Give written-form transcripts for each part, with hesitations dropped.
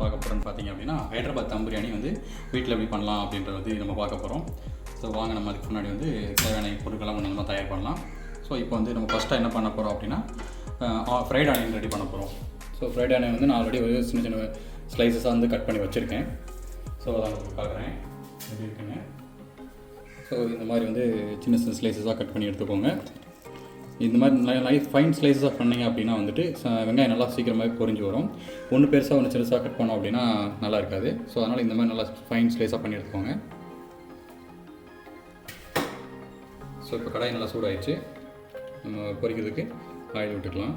பார்க்க போகிறோன்னு பார்த்தீங்க அப்படின்னா, ஹைதராபாத் தம் பிரியாணி வந்து வீட்டில் எப்படி பண்ணலாம் அப்படின்றத வந்து நம்ம பார்க்க போகிறோம். ஸோ வாங்க நம்ம அதுக்கு முன்னாடி வந்து தேவையான பொருட்கள்லாம் கொஞ்சம் நம்ம தயார் பண்ணலாம். ஸோ இப்போ வந்து நம்ம ஃபஸ்ட்டாக என்ன பண்ண போகிறோம் அப்படின்னா, ஃப்ரைட் ஆனியன் ரெடி பண்ண போகிறோம். ஸோ ஃப்ரைட் ஆனியன் வந்து நான் ஆல்ரெடி ஒரு சின்ன சின்ன ஸ்லைசஸாக வந்து கட் பண்ணி வச்சுருக்கேன். ஸோ அதான் உங்களுக்கு பார்க்குறேன் எப்படி இருக்குன்னு. ஸோ இந்த மாதிரி வந்து சின்ன சின்ன ஸ்லைசஸாக கட் பண்ணி எடுத்துக்கோங்க. இந்த மாதிரி ஃபைன் ஸ்லைஸாக பண்ணிங்க அப்படின்னா வந்துட்டு வெங்காயம் நல்லா சீக்கிரமாகவே பொரிஞ்சு வரும். ஒன்று பெருசாக ஒன்று சிறுசாக கட் பண்ணோம் அப்படின்னா நல்லா இருக்காது. ஸோ அதனால் இந்த மாதிரி நல்லா ஃபைன் ஸ்லைஸாக பண்ணி எடுத்துக்கோங்க. ஸோ இப்போ கடாய் நல்லா சூடாகிடுச்சு. நம்ம பொரிக்கிறதுக்கு ஆயில் விட்டுக்கலாம்.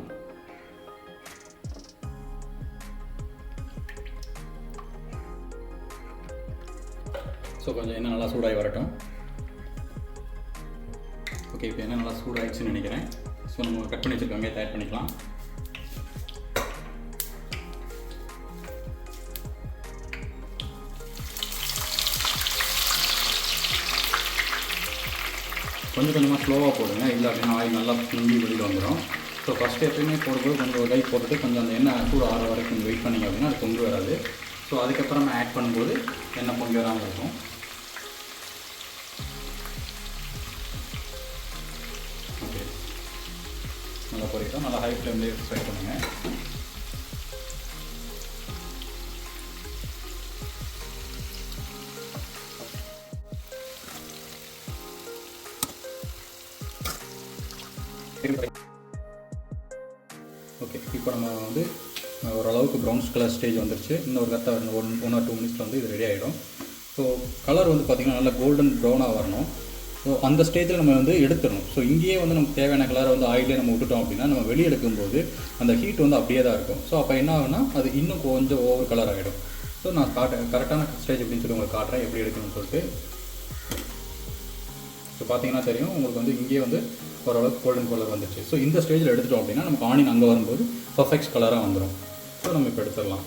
ஸோ கொஞ்சம் எண்ணெய் நல்லா சூடாகி வரட்டும். ஓகே, இப்போ என்ன நல்லா சூடாகிடுச்சுன்னு நினைக்கிறேன். ஸோ நம்ம கட் பண்ணி வச்சுருக்க வெங்காயத்தை ஆட் பண்ணிக்கலாம். கொஞ்சம் கொஞ்சமாக ஸ்லோவாக போடுங்க, இல்லை அப்படின்னா ஆயில் நல்லா பிந்தி வெளியில் வந்துடும். ஸோ ஃபஸ்ட்டு எப்பயுமே போடும்போது கொஞ்சம் ஒரு கை போட்டுட்டு கொஞ்சம் அந்த எண்ணெய் சூடு ஆற வரைக்கும் கொஞ்சம் வெயிட் பண்ணிங்க அப்படின்னா அது பொங்கி வராது. ஸோ அதுக்கப்புறம் நம்ம ஆட் பண்ணும்போது எண்ணெய் பொங்கி வராமல் இருக்கும். ஓகே, நல்லா பொரிட்டோம். நல்லா ஹை ஃப்ளேம்லேயே ஃப்ரை பண்ணுங்கள். ஓகே, இப்போ நம்ம வந்து ஓரளவுக்கு ப்ரௌன்ஸ் கலர் ஸ்டேஜ் வந்துருச்சு. இன்னும் ஒரு கரெக்டாக 1 or 2 minutes வந்து இது ரெடி ஆகிடும். ஸோ கலர் வந்து பார்த்திங்கன்னா நல்லா கோல்டன் ப்ரௌனாக வரணும். ஸோ அந்த ஸ்டேஜில் நம்ம வந்து எடுத்துடணும். ஸோ இங்கேயே வந்து நமக்கு தேவையான கலரை வந்து ஆயிலே நம்ம விட்டுட்டோம் அப்படின்னா நம்ம வெளியே எடுக்கும்போது அந்த ஹீட் வந்து அப்படியே தான் இருக்கும். ஸோ அப்போ என்ன ஆகுனா அது இன்னும் கொஞ்சம் ஓவர் கலர் ஆகிடும். ஸோ நான் கரெக்டான ஸ்டேஜ் அப்படின்னு சொல்லி உங்களுக்கு காட்டுறேன் எப்படி எடுக்கணும்னு சொல்லிட்டு. ஸோ பார்த்தீங்கன்னா தெரியும் உங்களுக்கு வந்து இங்கேயே வந்து ஓரளவுக்கு கோல்டன் கலர் வந்துச்சு. ஸோ இந்த ஸ்டேஜில் எடுத்துட்டோம் அப்படின்னா நமக்கு ஆனியன் அங்கே வரும்போது பர்ஃபெக்ட் கலராக வந்துடும். ஸோ நம்ம இப்போ எடுத்துடலாம்.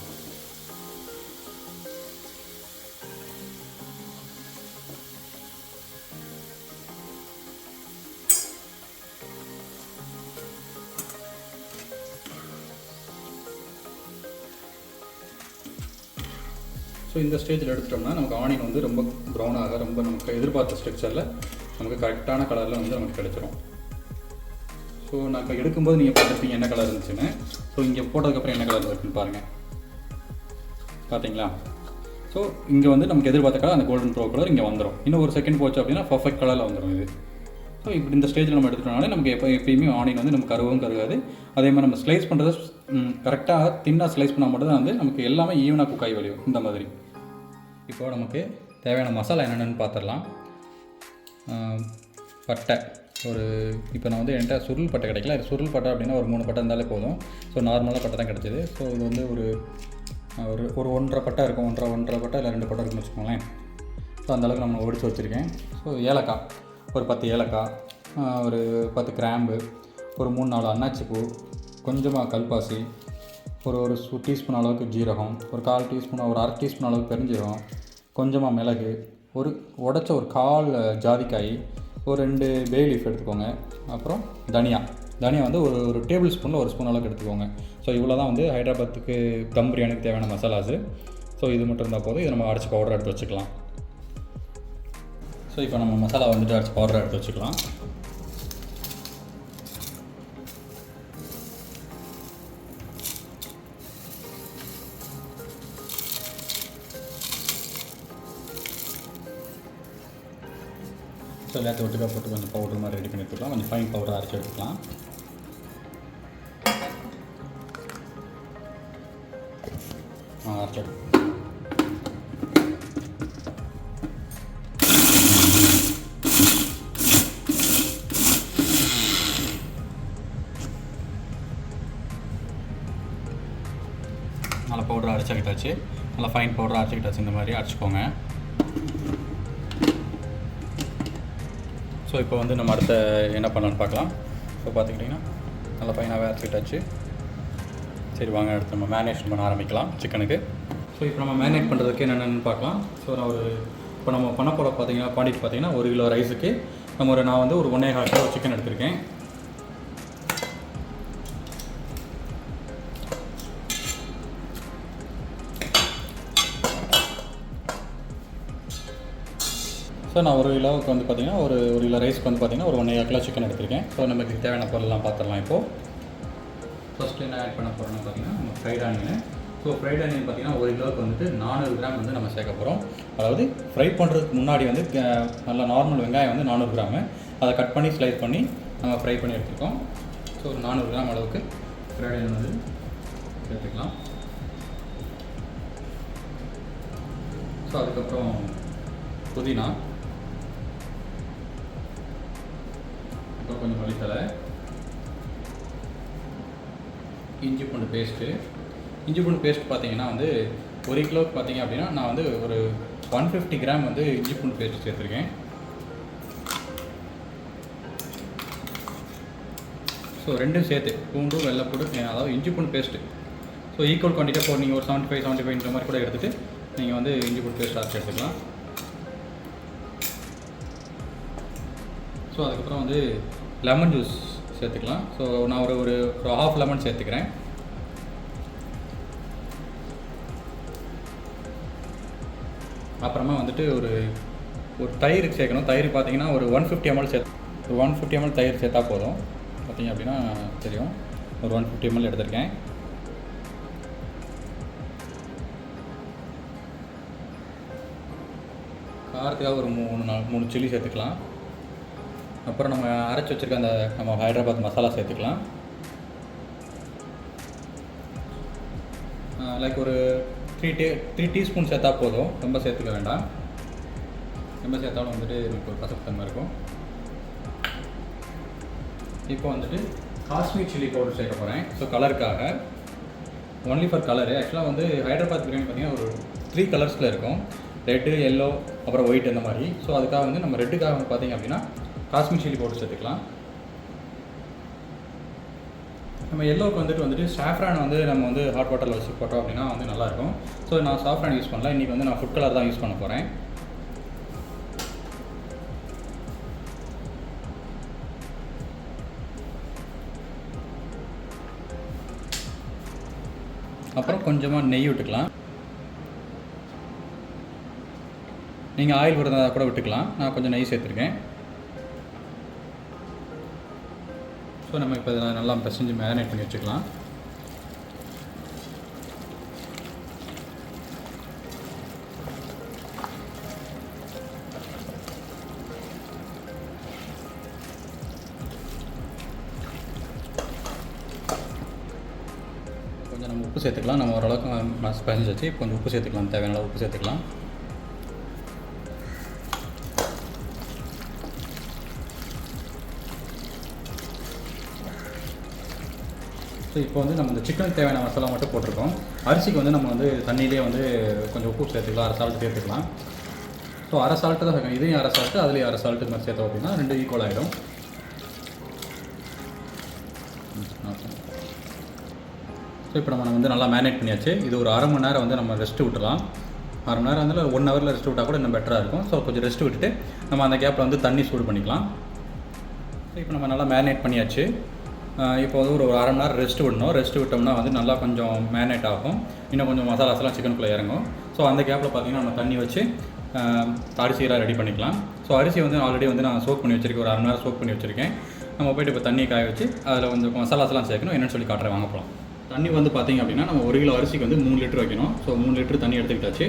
ஸோ இந்த ஸ்டேஜில் எடுத்துட்டோம்னா நமக்கு ஆனியன் வந்து ரொம்ப ப்ரௌனாக ரொம்ப நமக்கு எதிர்பார்த்த ஸ்ட்ரக்சரில் நமக்கு கரெக்டான கலரில் வந்து நமக்கு கிடைச்சிரும். ஸோ நான் இப்போ எடுக்கும்போது நீங்கள் பார்த்துருப்பீங்க என்ன கலர் இருந்துச்சுன்னு. ஸோ இங்கே போட்டதுக்கப்புறம் என்ன கலர் இருக்குன்னு பாருங்கள், பார்த்தீங்களா? ஸோ இங்கே வந்து நமக்கு எதிர்பார்த்த கலர் அந்த கோல்டன் ப்ரோ கலர் இங்கே வந்துடும். இன்னும் ஒரு செகண்ட் போச்சு அப்படின்னா பர்ஃபெக்ட் கலரில் வந்துடும் இது. ஸோ இப்படி இந்த ஸ்டேஜில் நம்ம எடுத்துட்டோம்னாலே நமக்கு எப்பயுமே ஆனியன் வந்து நமக்கு கருகவும் கருகாது. அதே மாதிரி நம்ம ஸ்லைஸ் பண்ணுறது கரெக்டாக தின்னாக ஸ்லைஸ் பண்ணால் மட்டும் தான் வந்து நமக்கு எல்லாமே ஈவனாக குக் ஆகி வலியும் இந்த மாதிரி. இப்போ நமக்கு தேவையான மசாலா என்னென்னு பார்த்துடலாம். பட்டை ஒரு இப்போ நான் வந்து என்கிட்ட சுருள் பட்டை கிடைக்கல. சுருள் பட்டை அப்படின்னா ஒரு 3 பட்டை இருந்தாலே போதும். ஸோ நார்மலாக பட்டை தான் கிடச்சிது. ஸோ இது வந்து ஒரு 1.5 பட்டை இருக்கும். 1.5 பட்டை இல்லை 2 பட்டை இருக்குன்னு வச்சுக்கோங்களேன். ஸோ அந்தளவுக்கு நம்ம ஒடிச்சு வச்சுருக்கேன். ஸோ ஏலக்காய் ஒரு 10 ஏலக்காய், ஒரு 10 கிராம்பு, ஒரு 3-4 அன்னாச்சிப்பூ, கொஞ்சமாக கல்பாசி, ஒரு டீஸ்பூன் அளவுக்கு ஜீரகம், ஒரு 1/4 டீஸ்பூன், ஒரு 1/2 டீஸ்பூன் அளவுக்கு பெருஞ்சீரகம், கொஞ்சமாக மிளகு, ஒரு உடைச்ச ஒரு 1/4 ஜாதிக்காய், ஒரு 2 பே லீஃப் எடுத்துக்கோங்க. அப்புறம் தனியா வந்து ஒரு டேபிள் ஸ்பூனில் 1 ஸ்பூன் அளவுக்கு எடுத்துக்கோங்க. ஸோ இவ்வளோ தான் வந்து ஹைதராபாத்துக்கு தம் பிரியாணிக்கு தேவையான மசாலாஸு. ஸோ இது மட்டும் இருந்தால் போதும். இதை நம்ம அரைச்சி பவுடர் எடுத்து வச்சுக்கலாம். ஸோ இப்போ நம்ம மசாலா வந்துட்டு அரைச்சி பவுடர் எடுத்து வச்சுக்கலாம். ஸோ எல்லாத்தையும் ஒட்டுக்கா போட்டு கொஞ்சம் பவுடர் மாதிரி ரெடி பண்ணி எடுத்துக்கலாம். கொஞ்சம் ஃபைன் பவுடர் அரைச்சி எடுத்துக்கலாம். அரைச்சி நல்லா பவுடர் அரைச்சிக்கிட்டாச்சு. நல்லா ஃபைன் பவுடர் அரைச்சிக்கிட்டாச்சு. இந்த மாதிரி அரைச்சிக்கோங்க. ஸோ இப்போ வந்து நம்ம அடுத்த என்ன பண்ணலான்னு பார்க்கலாம். ஸோ பார்த்துக்கிட்டிங்கன்னா நல்லா ஃபைனாகவே அரைச்சிக்கிட்டாச்சு. சரி வாங்க அடுத்து நம்ம மேரினேஷன் பண்ண ஆரம்பிக்கலாம் சிக்கனுக்கு. ஸோ இப்போ நம்ம மேரினேட் பண்ணுறதுக்கு என்னென்னு பார்க்கலாம். ஸோ நான் இப்போ நம்ம பண்ண போகிற பார்த்தீங்கன்னா குவான்டிட்டி பார்த்தீங்கன்னா 1 கிலோ ரைஸுக்கு நான் வந்து ஒரு 1.25 கிலோ சிக்கன் எடுத்திருக்கேன். ஸோ நான் ஒரு கிலோவுக்கு வந்து பார்த்திங்கன்னா ஒரு கிலோ ரைஸ்க்கு வந்து பார்த்திங்கன்னா ஒரு 1.5 கிலோ சிக்கன் எடுத்திருக்கேன். ஸோ நமக்கு தேவையான பொருள்லாம் பார்த்துடலாம். இப்போது ஃபஸ்ட்டு என்ன ஆட் பண்ண போகிறோம்னு பார்த்திங்கன்னா நம்ம fried onion. So fried onion பார்த்திங்கன்னா ஒரு கிலோவுக்கு வந்துட்டு 400 கிராம் வந்து நம்ம சேர்க்க போகிறோம். அதாவது ஃப்ரை பண்ணுறதுக்கு முன்னாடி வந்து நல்ல நார்மல் வெங்காயம் வந்து 400 கிராமு, அதை கட் பண்ணி ஸ்லைஸ் பண்ணி நம்ம ஃப்ரை பண்ணி எடுத்துருக்கோம். ஸோ ஒரு 400 கிராம் அளவுக்கு ஃப்ரைட் ஆனியன் வந்து சேர்த்துக்கலாம். ஸோ அதுக்கப்புறம் புதினா, அப்புறம் கொஞ்சம் மல்லித்தலை, இஞ்சி பூண்டு பேஸ்ட்டு. இஞ்சி பூண்டு பேஸ்ட் பார்த்தீங்கன்னா வந்து ஒரு கிலோவுக்கு பார்த்தீங்க அப்படின்னா நான் வந்து ஒரு 150 கிராம் வந்து இஞ்சி பூண்டு பேஸ்ட் சேர்த்துருக்கேன். ஸோ ரெண்டும் சேர்த்து பூண்டு வெள்ளைப்பூடு, அதாவது இஞ்சி பூண்டு பேஸ்ட்டு ஸோ ஈக்குவல் குவான்டிட்டியாக இப்போ நீங்கள் ஒரு 75 இந்த மாதிரி கூட எடுத்துகிட்டு நீங்கள் வந்து இஞ்சி பூண்டு பேஸ்ட் அரைச்சி எடுத்துக்கலாம். ஸோ அதுக்கப்புறம் வந்து லெமன் ஜூஸ் சேர்த்துக்கலாம். ஸோ நான் ஒரு ஹாஃப் லெமன் சேர்த்துக்கிறேன். அப்புறமா வந்துட்டு ஒரு தயிர் சேர்க்கணும். தயிர் பார்த்தீங்கன்னா ஒரு 150 ml ஒரு 150 ml தயிர் சேர்த்தா போதும். பார்த்தீங்க அப்படின்னா தெரியும், ஒரு 150 ml எடுத்திருக்கேன். காரத்துக்காக ஒரு 3 சில்லி சேர்த்துக்கலாம். அப்புறம் நம்ம அரைச்சி வச்சுருக்க அந்த நம்ம ஹைதராபாத் மசாலா சேர்த்துக்கலாம். லைக் ஒரு 3 டீஸ்பூன் சேர்த்தா போதும், ரொம்ப சேர்த்துக்க வேண்டாம். ரொம்ப சேர்த்தாலும் வந்துட்டு எனக்கு ஒரு கசப்புத்தன்மை இருக்கும். இப்போ வந்துட்டு காஷ்மீர் சில்லி பவுடர் சேர்க்க போகிறேன். ஸோ கலருக்காக, ஒன்லி ஃபார் கலரு. ஆக்சுவலாக வந்து ஹைதராபாத் பிரியாணி பார்த்திங்கன்னா ஒரு 3 கலர்ஸில் இருக்கும், ரெட்டு, எல்லோ, அப்புறம் ஒயிட் அந்த மாதிரி. ஸோ அதுக்காக வந்து நம்ம ரெட்டுக்காக வந்து பார்த்திங்க அப்படின்னா காஷ்மீர் சில்லி பவுடர் சேர்த்துக்கலாம். நம்ம எல்லோவுக்கு வந்துட்டு சாஃப்ரான் வந்து நம்ம வந்து ஹாட் வாட்டரில் வச்சு போட்டோம் அப்படின்னா வந்து நல்லாயிருக்கும். ஸோ நான் சாஃப்ரான் யூஸ் பண்ணல, இன்றைக்கி வந்து நான் ஃபுட் கலர் தான் யூஸ் பண்ண போகிறேன். அப்புறம் கொஞ்சமாக நெய் விட்டுக்கலாம். நீங்கள் ஆயில் விடுறதா கூட விட்டுக்கலாம், நான் கொஞ்சம் நெய் சேர்த்துருக்கேன். ஸோ நம்ம இப்போ இதை நல்லா பிசைஞ்சு மேரினேட் பண்ணி வச்சுக்கலாம். கொஞ்சம் நம்ம உப்பு சேர்த்துக்கலாம். நம்ம ஓரளவுக்கு பிசைஞ்சு வச்சு கொஞ்சம் உப்பு சேர்த்துக்கலாம், தேவையான அளவு உப்பு சேர்த்துக்கலாம். ஸோ இப்போ வந்து நம்ம இந்த சிக்கனுக்கு தேவையான மசாலா மட்டும் போட்டிருக்கோம். அரிசிக்கு வந்து நம்ம வந்து தண்ணியிலே வந்து கொஞ்சம் உப்பு சேர்த்துக்கலாம், அரை சால்ட்டு சேர்த்துக்கலாம். ஸோ அரை சால்ட்டு தான் சேர்க்கணும், இதையும் அரை சால்ட்டு அதுலேயும் அரை சால்ட்டு மாதிரி சேர்த்தோம் அப்படின்னா 2 ஈக்குவல் ஆகிடும். ஸோ இப்போ நம்ம வந்து நல்லா மேரினேட் பண்ணியாச்சு. இது ஒரு அரை மணி நேரம் வந்து நம்ம ரெஸ்ட்டு விட்டுலாம். அரை மணி நேரம் வந்து 1 ஹவரில் ரெஸ்ட் விட்டால் கூட இன்னும் பெட்டராக இருக்கும். ஸோ கொஞ்சம் ரெஸ்ட் விட்டுட்டு நம்ம அந்த கேப்பில் வந்து தண்ணி சூடு பண்ணிக்கலாம். ஸோ இப்போ நம்ம நல்லா மேரினேட் பண்ணியாச்சு. இப்போ வந்து ஒரு அரை மணி நேரம் ரெஸ்ட் விடணும். ரெஸ்ட் விட்டோம்னா வந்து நல்லா கொஞ்சம் மேரினேட் ஆகும், இன்னும் கொஞ்சம் மசாலாஸ்லாம் சிக்கனுக்குள்ளே இறங்கும். ஸோ அந்த கேப்பில் பார்த்திங்கன்னா நம்ம தண்ணி வச்சு அரிசியெல்லாம் ரெடி பண்ணிக்கலாம். ஸோ அரிசி வந்து ஆல்ரெடி வந்து நான் சோக் பண்ணி வச்சுருக்கேன், ஒரு அரை மணி நேரம் சோக் பண்ணி வச்சுருக்கேன். நம்ம போய்ட்டு இப்போ தண்ணியை காய வச்சு அதில் கொஞ்சம் மசாலாஸ்லாம் சேர்க்கணும். என்னென்னு சொல்லி காட்டுறேன், வாங்க போகலாம். தண்ணி வந்து பார்த்திங்க அப்படின்னா நம்ம 1 கிலோ அரிசிக்கு வந்து 3 லிட்டர் வைக்கணும். ஸோ 3 லிட்டர் தண்ணி எடுத்துக்கிட்டாச்சு.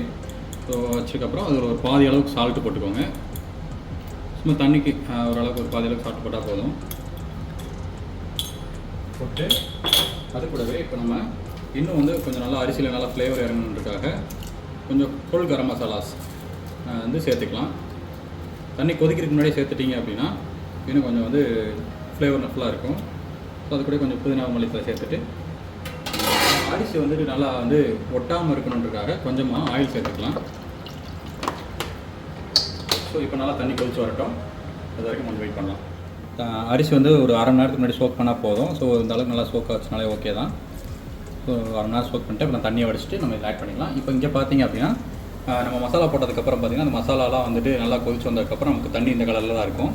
ஸோ வச்சதுக்கப்புறம் அது ஒரு பாதி அளவுக்கு சால்ட்டு போட்டுக்கோங்க. சும்மா தண்ணிக்கு ஓரளவுக்கு ஒரு பாதி அளவுக்கு சால்ட்டு போட்டால் போதும். போட்டு அது கூடவே இப்போ நம்ம இன்னும் வந்து கொஞ்சம் நல்லா அரிசியில் நல்லா ஃப்ளேவர் இறங்கணுன்றதுக்காக கொஞ்சம் ஹோல் கரம் மசாலாஸ் வந்து சேர்த்துக்கலாம். தண்ணி கொதிக்கிறதுக்கு முன்னாடியே சேர்த்துட்டிங்க அப்படின்னா இன்னும் கொஞ்சம் வந்து ஃப்ளேவர் ஃபுல்லாக இருக்கும். ஸோ அது கூட கொஞ்சம் புதினா மல்லித்தலை சேர்த்துட்டு அரிசி வந்துட்டு நல்லா வந்து ஒட்டாமல் இருக்கணுன்றதுக்காக கொஞ்சமாக ஆயில் சேர்த்துக்கலாம். ஸோ இப்போ நல்லா தண்ணி கொதிச்சு வரட்டும், அது வரைக்கும் கொஞ்சம் வெயிட் பண்ணலாம். அரிசி வந்து ஒரு அரை மணி நேரத்துக்கு முன்னாடி சோக் பண்ணால் போதும். ஸோ இந்த அளவுக்கு நல்லா சோக் வச்சுனாலே ஓகே தான். ஸோ அரை மணி நேரம் சோக் பண்ணிட்டு அப்புறம் தண்ணியை வடிச்சிட்டு நம்ம இதில் ஆட் பண்ணிக்கலாம். இப்போ இங்கே பார்த்தீங்க அப்படின்னா நம்ம மசாலா போட்டதுக்கப்புறம் பார்த்திங்கன்னா அந்த மசாலாலாம் வந்துட்டு நல்லா கொதிச்சு வந்ததுக்கப்புறம் நமக்கு தண்ணி இந்த கலரில் தான் இருக்கும்.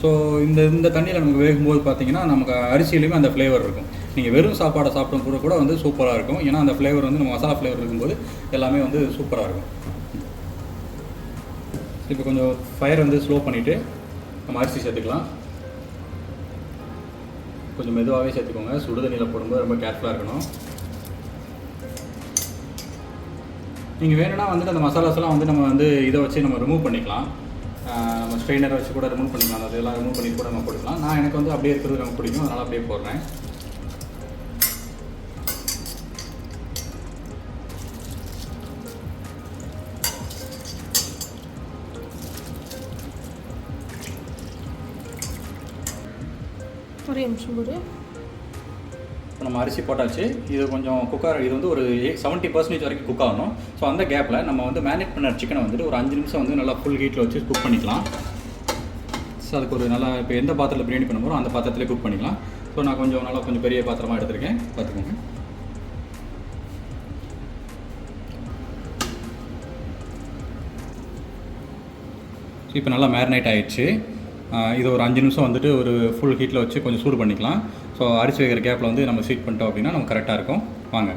ஸோ இந்த தண்ணியில் நமக்கு வேகும்போது பார்த்திங்கன்னா நமக்கு அரிசியிலையுமே அந்த ஃப்ளேவர் இருக்கும். நீங்கள் வெறும் சாப்பாடை சாப்பிடும் கூட வந்து சூப்பராக இருக்கும். ஏன்னா அந்த ஃப்ளேவர் வந்து நம்ம மசாலா ஃப்ளேவர் இருக்கும்போது எல்லாமே வந்து சூப்பராக இருக்கும். இப்போ கொஞ்சம் ஃபயர் வந்து ஸ்லோ பண்ணிவிட்டு நம்ம அரிசி சேர்த்துக்கலாம். கொஞ்சம் மெதுவாகவே சேர்த்துக்கோங்க. சுடு தண்ணியில் போடும்போது ரொம்ப கேர்ஃபுல்லாக இருக்கணும். நீங்கள் வேணும்னா வந்துட்டு அந்த மசாலாஸ்லாம் வந்து நம்ம வந்து இதை வச்சு நம்ம ரிமூவ் பண்ணிக்கலாம். நம்ம ஸ்ட்ரெயினரை வச்சு கூட ரிமூவ் பண்ணிக்கலாம். அதெல்லாம் ரிமூவ் பண்ணி கூட நம்ம போட்டுக்கலாம். நான் எனக்கு வந்து அப்படியே இருக்கிறது எனக்கு பிடிக்கும், அதனால் அப்படியே போடுறேன். ஒரே நிமிஷம் போடு. இப்போ நம்ம அரிசி போட்டாச்சு. இது கொஞ்சம் இது வந்து ஒரு 70% வரைக்கும் குக் ஆகணும். ஸோ அந்த கேப்பில் நம்ம வந்து மேரினேட் பண்ண சிக்கனை வந்துட்டு ஒரு 5 நிமிஷம் வந்து நல்லா ஃபுல் ஹீட்டில் வச்சு குக் பண்ணிக்கலாம். ஸோ அதுக்கு ஒரு நல்லா இப்போ எந்த பாத்திரத்தில் பிரியாணி பண்ண போகிறோம் அந்த பாத்திரத்திலே குக் பண்ணிக்கலாம். ஸோ நான் கொஞ்சம் பெரிய பாத்திரமாக எடுத்திருக்கேன், பார்த்துக்கோங்க. ஸோ இப்போ நல்லா மேரினேட் ஆகிடுச்சு. இது ஒரு 5 நிமிஷம் வந்துட்டு ஒரு ஃபுல் ஹீட்டில் வச்சு கொஞ்சம் சூடு பண்ணிக்கலாம். ஸோ அரிசி வைக்கிற கேப்பில் வந்து நம்ம ஹீட் பண்ணிட்டோம் அப்படின்னா நம்ம கரெக்டாக இருக்கும். வாங்க.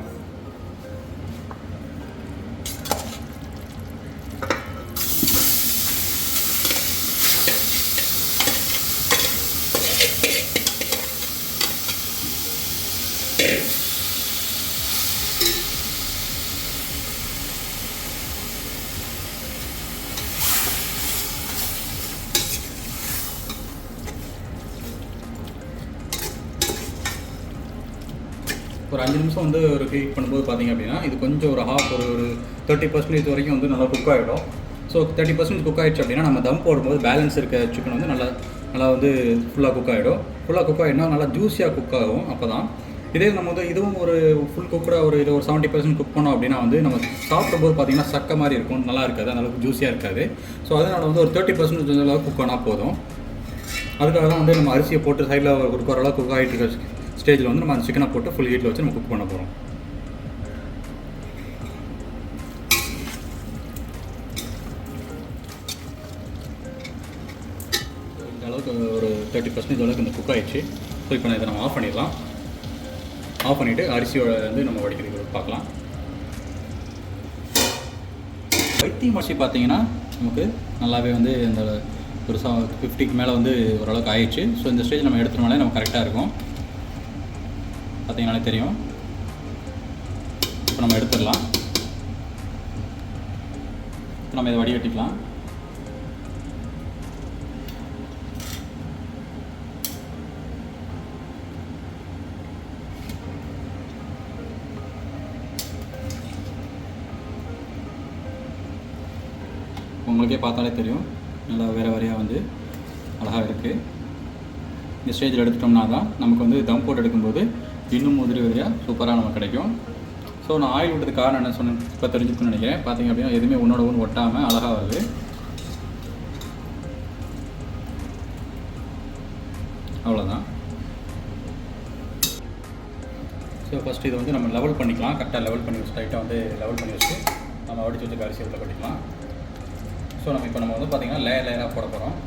ஒரு 5 நிமிஷம் வந்து ஒரு ஹீட் பண்ணும்போது பார்த்திங்க அப்படின்னா இது கொஞ்சம் ஒரு ஒரு 30% வரைக்கும் வந்து நல்லா குக் ஆகிடும். ஸோ 30% குக் ஆகிடுச்சு அப்படின்னா நம்ம தம் போடும்போது பேலன்ஸ் இருக்க சிக்கன் வந்து நல்லா வந்து ஃபுல்லாக குக் ஆகிடும். ஃபுல்லாக குக் ஆகிடுனா நல்லா ஜூஸியாக குக் ஆகும். அப்போ தான் இதே நம்ம வந்து இதுவும் ஒரு ஃபுல் குக்கடாக ஒரு 70% குக் பண்ணோம் அப்படின்னா வந்து நம்ம சாப்பிடும்போது பார்த்திங்கன்னா சக்க மாதிரி இருக்கும், நல்லா இருக்காது, அந்தளவுக்கு ஜூஸியாக இருக்காது. ஸோ அதனால் வந்து ஒரு 30% அளவுக்கு குக் ஆனால் போதும். அதுக்காக தான் வந்து நம்ம அரிசியை போட்டு சைடில் ஒரு ஓரளவுக்கு குக் ஆகிட்டு இருக்க ஸ்டேஜில் வந்து நம்ம அந்த சிக்கனை போட்டு ஃபுல் ஹீட்டில் வச்சு நம்ம குக் பண்ண போகிறோம். இந்த அளவுக்கு ஒரு 30% அளவுக்கு இந்த குக் ஆகிடுச்சு. ஸோ இப்போ நான் இதை நம்ம ஆஃப் பண்ணிடலாம். ஆஃப் பண்ணிவிட்டு அரிசியோட வந்து நம்ம வடிக்கிறது பார்க்கலாம். வைத்தியம் அரிசி பார்த்தீங்கன்னா நமக்கு நல்லாவே வந்து இந்த ஒரு 50க்கு மேலே வந்து ஓரளவுக்கு ஆயிடுச்சு. ஸோ இந்த ஸ்டேஜ் நம்ம எடுத்துனாலே நம்ம கரெக்டாக இருக்கும். பார்த்தீங்கன்னாலே தெரியும். இப்போ நம்ம எடுத்துடலாம். இப்போ நம்ம இதை வடிகட்டிக்கலாம். உங்களுக்கே பார்த்தாலே தெரியும் நல்லா வேறையாக வந்து அழகாக இருக்குது. இந்த ஸ்டேஜில் எடுத்துட்டோம்னா தான் நமக்கு வந்து தம் போட்டு எடுக்கும்போது இன்னும் உதிரியாக சூப்பராக நமக்கு கிடைக்கும். ஸோ நான் ஆயில் விட்டதுக்கு காரணம் என்ன சொன்னேன் இப்போ தெரிஞ்சுக்கணும்னு நினைக்கிறேன். பார்த்திங்க அப்படின்னா எதுவுமே ஒன்றோட ஒன்று ஒட்டாமல் அழகாக வருது. அவ்வளோதான். ஸோ ஃபஸ்ட்டு இதை வந்து நம்ம லெவல் பண்ணிக்கலாம். கரெக்டாக லெவல் பண்ணி வச்சு டைட்டாக வந்து லெவல் பண்ணி வச்சு நம்ம வடித்து வச்சு அரிசி உள்ள கொட்டிக்கலாம். ஸோ இப்போ நம்ம வந்து பார்த்திங்கன்னா லேயராக போட போகிறோம்.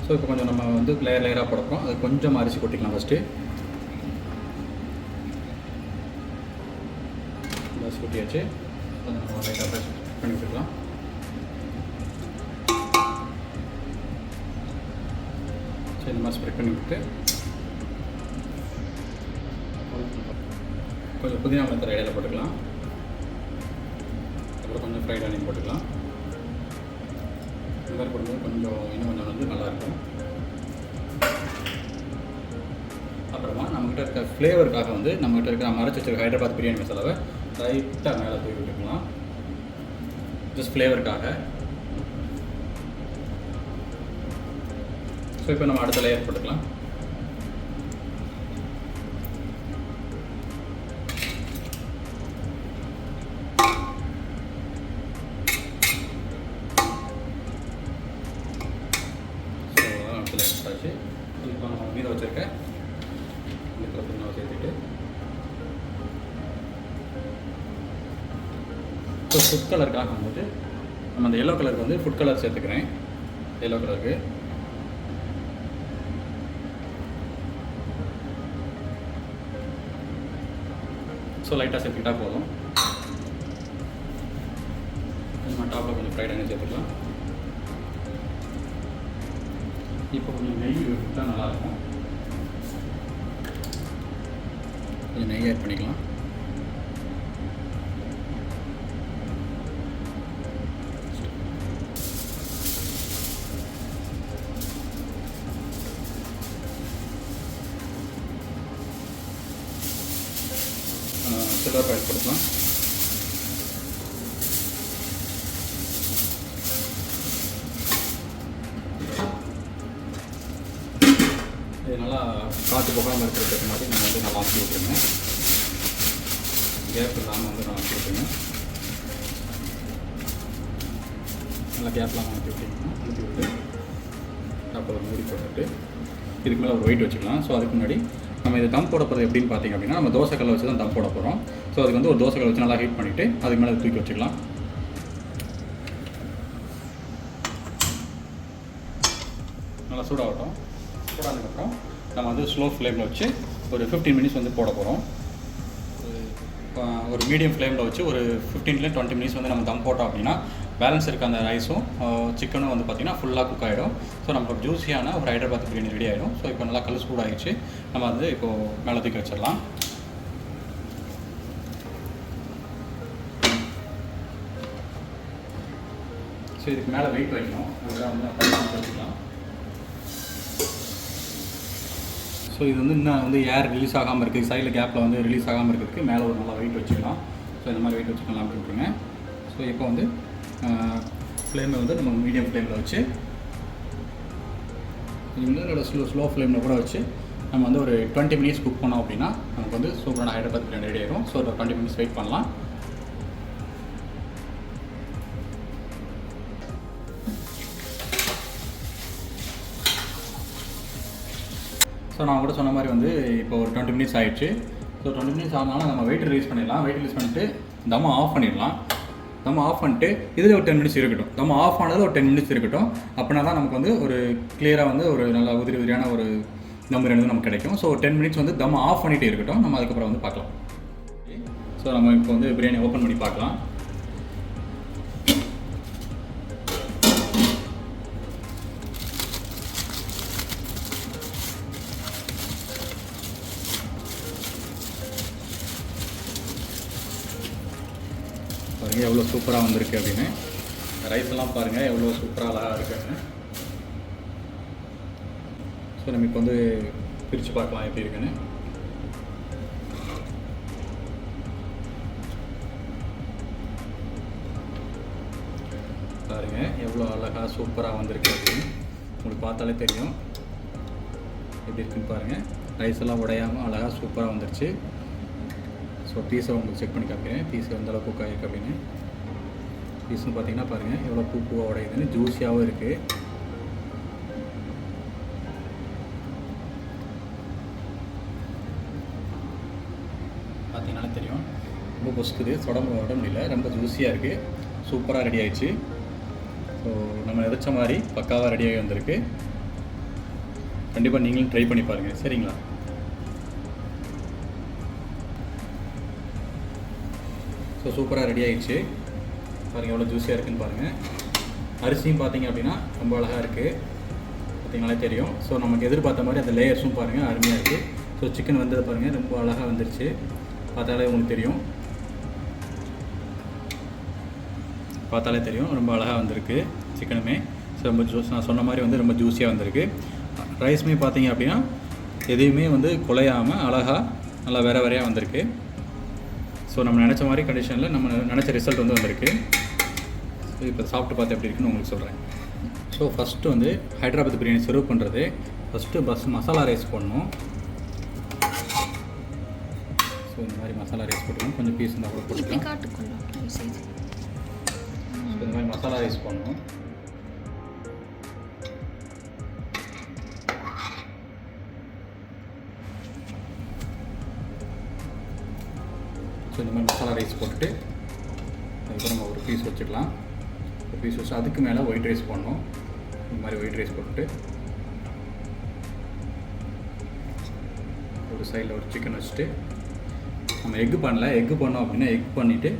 ஸோ இப்போ கொஞ்சம் நம்ம வந்து லேயராக போடுறோம். அது கொஞ்சம் அரிசி கொட்டிக்கலாம். ஃபஸ்ட்டு அரிசி கொட்டியாச்சு. நம்ம லைட்டாக ப்ரெஸ் பண்ணி விட்டுக்கலாம். சரி, இந்த மாதிரி ஸ்ப்ரெட் பண்ணி விட்டு கொஞ்சம் புதினா மரத்தில் இடையில போட்டுக்கலாம். அப்புறம் கொஞ்சம் ஃப்ரைட் ஆனியன் போட்டுக்கலாம். இந்த மாதிரி போடும்போது இன்னும் கொஞ்சம் வந்து நல்லாயிருக்கும். அப்புறமா நம்மகிட்ட இருக்க ஃப்ளேவருக்காக வந்து நம்மகிட்ட இருக்கிற அரைச்சி வச்சிருக்க ஹைதராபாத் பிரியாணி மசாலாவை லைட்டாக மேலே தூவி விட்டுக்கலாம். ஜஸ்ட் ஃப்ளேவருக்காக. ஸோ இப்போ நம்ம அடுத்த லேயர் போட்டுக்கலாம். இப்போ நம்ம மீத வச்சுருக்கேன் இந்த புதினாவை சேர்த்துட்டு ஸோ ஃபுட் கலருக்காக வந்துட்டு நம்ம அந்த எல்லோ கலருக்கு வந்து ஃபுட் கலர் சேர்த்துக்கிறேன். எல்லோ கலருக்கு ஸோ லைட்டாக சேர்த்துக்கிட்டால் போதும். ஃப்ரைட் ஆனியன் சேர்த்துக்கலாம். இப்போ கொஞ்சம் நெய் விட்டால் நல்லாயிருக்கும். கொஞ்சம் நெய் ஆட் பண்ணிக்கலாம். சில்லர் ஆயில் கொடுக்கலாம். இது நல்லா காற்று போகாமல் இருக்கிறதுக்கு மாதிரி நம்ம வந்து நல்லா ஆக்கி விட்டுருங்க. கேப் இல்லாமல் வந்து நல்லா ஆக்கி விட்டுருங்க. நல்லா கேப் இல்லாமல் ஆக்கி விட்டிங்கன்னா ஊற்றி விட்டு அப்புறம் ஒரு மூடி போட்டுட்டு இதுக்கு மேலே ஒரு வெயிட் வச்சுக்கலாம். ஸோ அதுக்கு முன்னாடி நம்ம இது தம் போட போகிறது எப்படின்னு பார்த்தீங்க அப்படின்னா, நம்ம தோசைக்கல்லை வச்சு தான் தம் போட போகிறோம். ஸோ அதுக்கு வந்து ஒரு தோசைக்கல்லை வச்சு நல்லா ஹீட் பண்ணிவிட்டு அதுக்கு மேலே தூக்கி வச்சுக்கலாம். நல்லா சூடாகட்டும். சூடானதுக்கப்புறம் நம்ம வந்து ஸ்லோ ஃப்ளேமில் வச்சு ஒரு 15 மினிட்ஸ் வந்து போட போகிறோம். ஒரு மீடியம் ஃப்ளேமில் வச்சு ஒரு 15-20 மினிட்ஸ் வந்து நம்ம தம் போட்டோம் அப்படின்னா பேலன்ஸ் இருக்க அந்த ரைஸும் சிக்கனும் வந்து பார்த்திங்கன்னா ஃபுல்லாக குக் ஆகிடும். ஸோ நமக்கு ஜூஸியான ஒரு ஹைதராபாத் பிரியாணி ரெடி ஆகிடும். ஸோ இப்போ நல்லா கல் சூடாகிடுச்சு. நம்ம வந்து இப்போது மேலே தூக்கி வச்சிடலாம். ஸோ இதுக்கு மேலே வெயிட் வைக்கணும். அதுதான் வந்து வச்சுக்கலாம். ஸோ இது வந்து இன்னும் வந்து ஏர் ரிலீஸ் ஆகாமல் இருக்குது, சைடில் கேப்பில் வந்து ரிலீஸ் ஆகாமல் இருக்கிறதுக்கு மேலே ஒரு நல்லா வெயிட் வச்சுக்கலாம். ஸோ இந்த மாதிரி வெயிட் வச்சுக்கலாம் அப்படி விட்டுருங்க. ஸோ இப்போ வந்து ஃப்ளேமை வந்து நம்ம மீடியம் ஃப்ளேமில் வச்சு இது வந்து ஸ்லோ ஃப்ளேமில் கூட வச்சு நம்ம வந்து ஒரு 20 மினிட்ஸ் குக் பண்ணோம் அப்படின்னா நமக்கு வந்து சூப்பரான ஹைதராபாத் பிரியாணி ரெடி ஆகிடும். ஸோ ஒரு 20 மினிட்ஸ் வெயிட் பண்ணலாம். ஸோ நான் கூட சொன்ன மாதிரி வந்து இப்போ ஒரு 20 மினிட்ஸ் ஆகிடுச்சு. ஸோ 20 மினிட்ஸ் ஆனாலும் நம்ம வெயிட் ரிலீஸ் பண்ணிடலாம். வெயிட் ரிலீஸ் பண்ணிவிட்டு தம்மை ஆஃப் பண்ணிடலாம். நம்ம ஆஃப் பண்ணிட்டு இதில் ஒரு 10 மினிட்ஸ் இருக்கட்டும். நம்ம ஆஃப் ஆனதில் ஒரு 10 மினிட்ஸ் இருக்கட்டும். அப்படின்னா தான் நமக்கு வந்து ஒரு கிளியராக வந்து ஒரு நல்ல உதிரியான ஒரு தம் பிரியாணி நமக்கு கிடைக்கும். ஸோ 10 மினிட்ஸ் வந்து தம் ஆஃப் பண்ணிகிட்டே இருக்கட்டும். நம்ம அதுக்கப்புறம் வந்து பார்க்கலாம். ஸோ நம்ம இப்போ வந்து பிரியாணி ஓப்பன் பண்ணி பார்க்கலாம். பாருங்கள் எவ்வளோ சூப்பராக வந்திருக்கு அப்படின்னு. ரைஸ் எல்லாம் பாருங்கள் எவ்வளோ சூப்பராக அழகாக இருக்குன்னு. ஸோ நம்ம இப்போ வந்து பிரித்து பார்க்கலாம் எப்படி இருக்குன்னு. பாருங்கள் எவ்வளோ அழகாக சூப்பராக வந்திருக்கு அப்படின்னு உங்களுக்கு பார்த்தாலே தெரியும் எப்படி இருக்குன்னு. பாருங்கள் ரைஸ் எல்லாம் உடையாமல் அழகாக சூப்பராக வந்துருச்சு. ஸோ பீஸை உங்களுக்கு செக் பண்ணி காமிக்கிறேன். பீஸ் எந்த அளவுக்கு குக் ஆகிருக்கு அப்படின்னு. பீஸ்னு பார்த்தீங்கன்னா பாருங்கள் எவ்வளோ பூவாக உடையுதுன்னு, ஜூஸியாகவும் இருக்குது. பார்த்தீங்கன்னாலே தெரியும் ரொம்ப பொசுக்குது, உடம்பு இல்லை, ரொம்ப ஜூஸியாக இருக்குது. சூப்பராக ரெடி ஆகிடுச்சு. ஸோ நம்ம எதிர்த்த மாதிரி பக்காவாக ரெடியாகி வந்திருக்கு. கண்டிப்பாக நீங்களும் ட்ரை பண்ணி பாருங்கள். சரிங்களா? ஸோ சூப்பராக ரெடி ஆகிடுச்சு. பாருங்கள் எவ்வளோ ஜூஸியாக இருக்குதுன்னு பாருங்கள். அரிசியும் பார்த்தீங்க அப்படின்னா ரொம்ப அழகாக இருக்குது. பார்த்தீங்கனாலே தெரியும். ஸோ நமக்கு எதிர்பார்த்த மாதிரி அந்த லேயர்ஸும் பாருங்கள் அருமையாக இருக்குது. ஸோ சிக்கன் வந்தது பாருங்கள் ரொம்ப அழகாக வந்துருச்சு. பார்த்தாலே உங்களுக்கு தெரியும். பார்த்தாலே தெரியும் ரொம்ப அழகாக வந்திருக்கு சிக்கனுமே. ஸோ ரொம்ப நான் சொன்ன மாதிரி வந்து ரொம்ப ஜூஸியாக வந்திருக்கு. ரைஸுமே பார்த்தீங்க அப்படின்னா எதையுமே வந்து குலையாமல் அழகாக நல்லா வேறையாக வந்திருக்கு. ஸோ நம்ம நினச்ச மாதிரி கண்டிஷனில் நம்ம நினச்ச ரிசல்ட் வந்து வந்திருக்கு. ஸோ இப்போ சாப்பிட்டு பார்த்து எப்படி இருக்குன்னு உங்களுக்கு சொல்கிறேன். ஸோ ஃபஸ்ட்டு வந்து ஹைதராபாத் பிரியாணி சர்வ் பண்ணுறது ஃபஸ்ட்டு மசாலா ரைஸ் போடணும். ஸோ இந்த மாதிரி மசாலா ரைஸ் போட்டுக்கணும். கொஞ்சம் பீஸ் இருந்தால் கூட போட்டுக்கலாம். ஸோ இந்த மாதிரி மசாலா ரைஸ் போடணும். ஸோ இந்த மாதிரி மசாலா ரைஸ் போட்டுட்டு அதுக்கப்புறம் நம்ம ஒரு பீஸ் வச்சுக்கலாம். ஒரு பீஸ் வச்சு அதுக்கு மேலே ஒயிட் ரைஸ் போடணும். இந்த மாதிரி ஒயிட் ரைஸ் போட்டுட்டு ஒரு சைடில் ஒரு சிக்கன் வச்சுட்டு நம்ம எக்கு பண்ணோம் அப்படின்னா எக் பண்ணிவிட்டு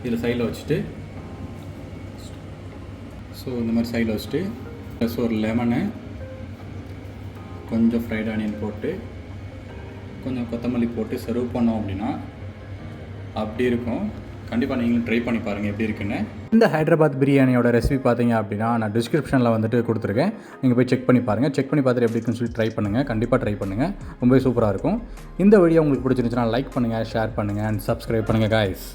இதில் சைடில் வச்சுட்டு ஸோ இந்த மாதிரி சைடில் வச்சுட்டு ப்ளஸ் ஒரு லெமனு, கொஞ்சம் ஃப்ரைட் ஆனியன் போட்டு கொஞ்சம் கொத்தமல்லி போட்டு சர்வ் பண்ணோம் அப்படின்னா அப்படி இருக்கும். கண்டிப்பாக நீங்களும் ட்ரை பண்ணி பாருங்கள் எப்படி இருக்குன்னு. இந்த ஹைதராபாத் பிரியாணியோட ரெசிபி பார்த்தீங்க அப்படின்னா நான் டிஸ்கிரிப்ஷனில் வந்துட்டு கொடுத்துருக்கேன். நீங்கள் போய் செக் பண்ணி பாருங்கள். செக் பண்ணி பார்த்துட்டு எப்படி இருக்குன்னு சொல்லி ட்ரை பண்ணுங்கள். கண்டிப்பாக ட்ரை பண்ணுங்கள். ரொம்பவே சூப்பராக இருக்கும். இந்த வீடியோ உங்களுக்கு பிடிச்சிருந்துச்சுன்னா லைக் பண்ணுங்கள், ஷேர் பண்ணுங்கள் அண்ட் சப்ஸ்கிரைப் பண்ணுங்கள் காய்ஸ்.